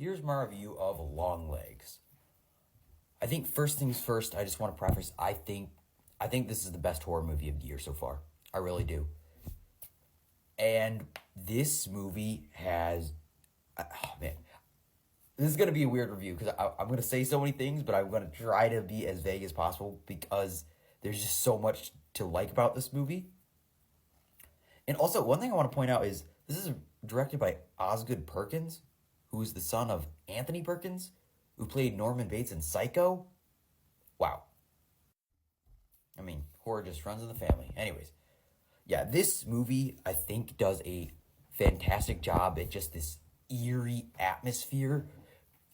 Here's my review of Longlegs. I think first things first, I just want to preface, I think this is the best horror movie of the year so far. I really do. And this movie has, oh man, this is going to be a weird review because I'm going to say so many things, but I'm going to try to be as vague as possible because there's just so much to like about this movie. And also, one thing I want to point out is this is directed by Osgood Perkins, who is the son of Anthony Perkins, who played Norman Bates in Psycho. Wow. I mean, horror just runs in the family. Anyways, yeah, this movie, I think, does a fantastic job at just this eerie atmosphere.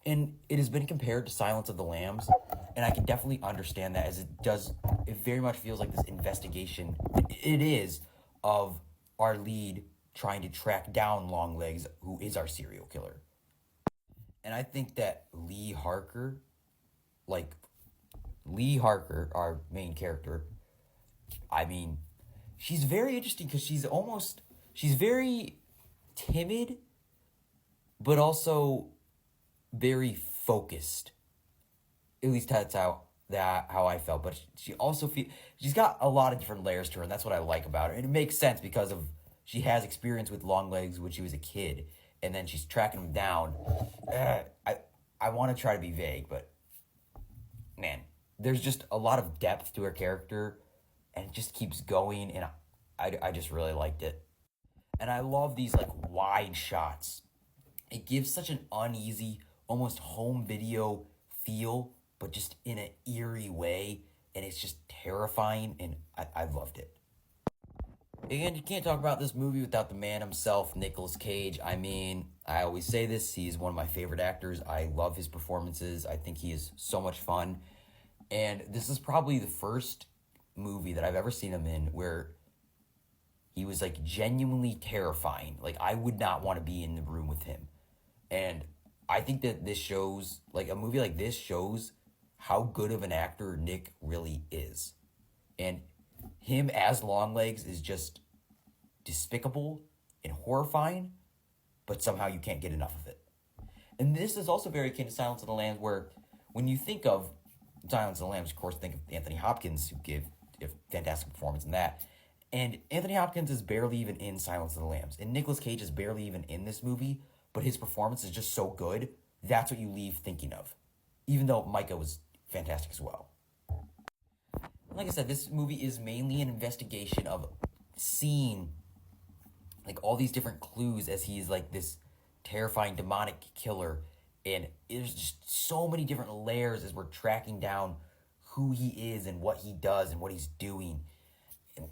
And it has been compared to Silence of the Lambs. And I can definitely understand that, as it very much feels like this investigation, it is, of our lead trying to track down Longlegs, who is our serial killer. And I think that Lee Harker, our main character, I mean, she's very interesting because she's very timid, but also very focused. At least that's how I felt. But she's got a lot of different layers to her, and that's what I like about her. And it makes sense because she has experience with Longlegs when she was a kid, and then she's tracking him down. I want to try to be vague, but man, there's just a lot of depth to her character, and it just keeps going, and I just really liked it. And I love these wide shots. It gives such an uneasy, almost home video feel, but just in an eerie way, and it's just terrifying, and I loved it. And you can't talk about this movie without the man himself, Nicolas Cage. I mean, I always say this, he's one of my favorite actors. I love his performances. I think he is so much fun. And this is probably the first movie that I've ever seen him in where he was genuinely terrifying. I would not want to be in the room with him. And I think that this shows, a movie like this shows how good of an actor Nick really is. And him as Longlegs is just despicable and horrifying, but somehow you can't get enough of it. And this is also very akin to Silence of the Lambs, where when you think of Silence of the Lambs, of course, think of Anthony Hopkins, who gave a fantastic performance in that. And Anthony Hopkins is barely even in Silence of the Lambs. And Nicolas Cage is barely even in this movie, but his performance is just so good, that's what you leave thinking of. Even though Maika was fantastic as well. Like I said, this movie is mainly an investigation of seeing all these different clues as he's this terrifying demonic killer, and there's just so many different layers as we're tracking down who he is and what he does and what he's doing. And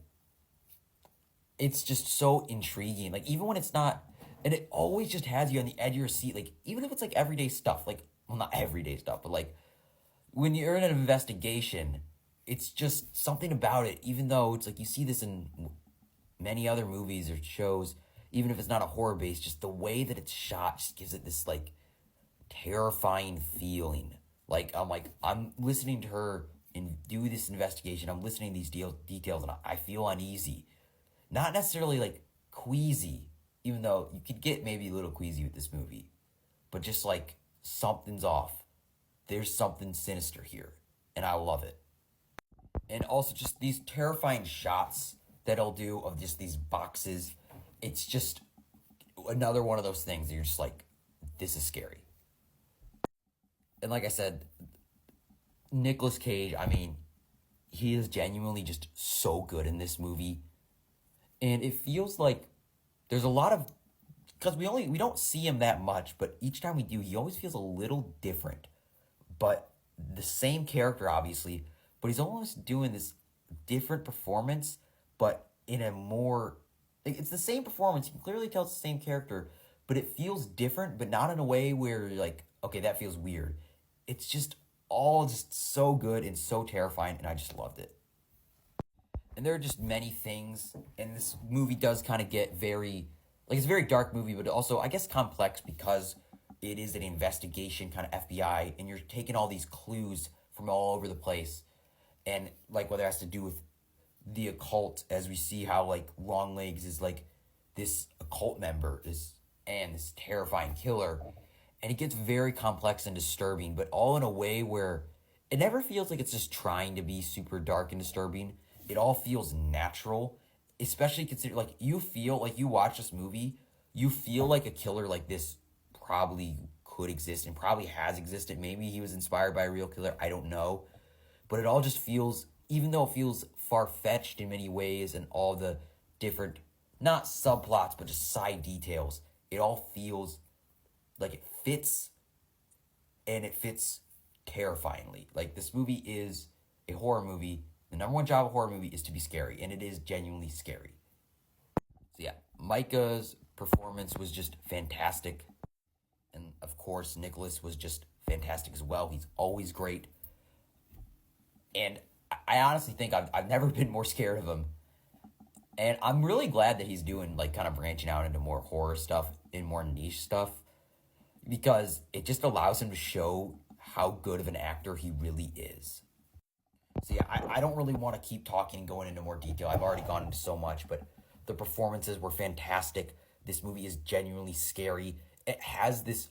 it's just so intriguing. Even when it's not, and it always just has you on the edge of your seat. Even if it's everyday stuff, well, not everyday stuff, but when you're in an investigation, it's just something about it, even though it's you see this in many other movies or shows, even if it's not a horror base, just the way that it's shot just gives it this terrifying feeling. I'm listening to her and do this investigation, I'm listening to these details, and I feel uneasy. Not necessarily queasy, even though you could get maybe a little queasy with this movie, but just something's off. There's something sinister here, and I love it. And also just these terrifying shots that I'll do of just these boxes. It's just another one of those things that you're just this is scary. And like I said, Nicolas Cage, I mean, he is genuinely just so good in this movie. And it feels there's a lot of, because we don't see him that much, but each time we do, he always feels a little different. But the same character, obviously, but he's almost doing this different performance, but in a more, it's the same performance. You can clearly tell it's the same character, but it feels different, but not in a way where you're okay, that feels weird. It's just all just so good and so terrifying, and I just loved it. And there are just many things, and this movie does kind of get very, it's a very dark movie, but also, I guess, complex because it is an investigation, kind of FBI, and you're taking all these clues from all over the place, and whether it has to do with the occult, as we see how Longlegs is this occult member and this terrifying killer, and it gets very complex and disturbing, but all in a way where it never feels like it's just trying to be super dark and disturbing. It all feels natural, especially consider like you feel like you watch this movie, you feel like a killer like this probably could exist and probably has existed. Maybe he was inspired by a real killer. I don't know, but it all just feels, even though it feels far fetched in many ways, and all the different not subplots but just side details, it all feels like it fits, and it fits terrifyingly. Like this movie is a horror movie. The number one job of a horror movie is to be scary, and it is genuinely scary. So yeah, Maika's performance was just fantastic, and of course Nicholas was just fantastic as well. He's always great, and I honestly think I've never been more scared of him. And I'm really glad that he's doing like kind of branching out into more horror stuff and more niche stuff, because it just allows him to show how good of an actor he really is. So yeah, I don't really want to keep talking and going into more detail. I've already gone into so much, but the performances were fantastic. This movie is genuinely scary. It has this,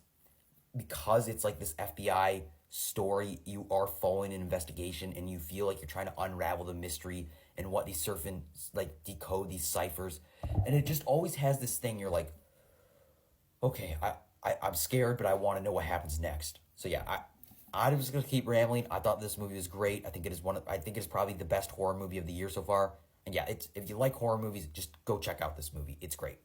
because it's like this FBI story, you are following an investigation and you feel like you're trying to unravel the mystery and what these servants like decode these ciphers. And it just always has this thing, you're like, okay, I'm scared, but I want to know what happens next. So yeah, I'm just gonna keep rambling. I thought this movie was great. I think it is I think it's probably the best horror movie of the year so far. And yeah, it's, if you like horror movies, just go check out this movie. It's great.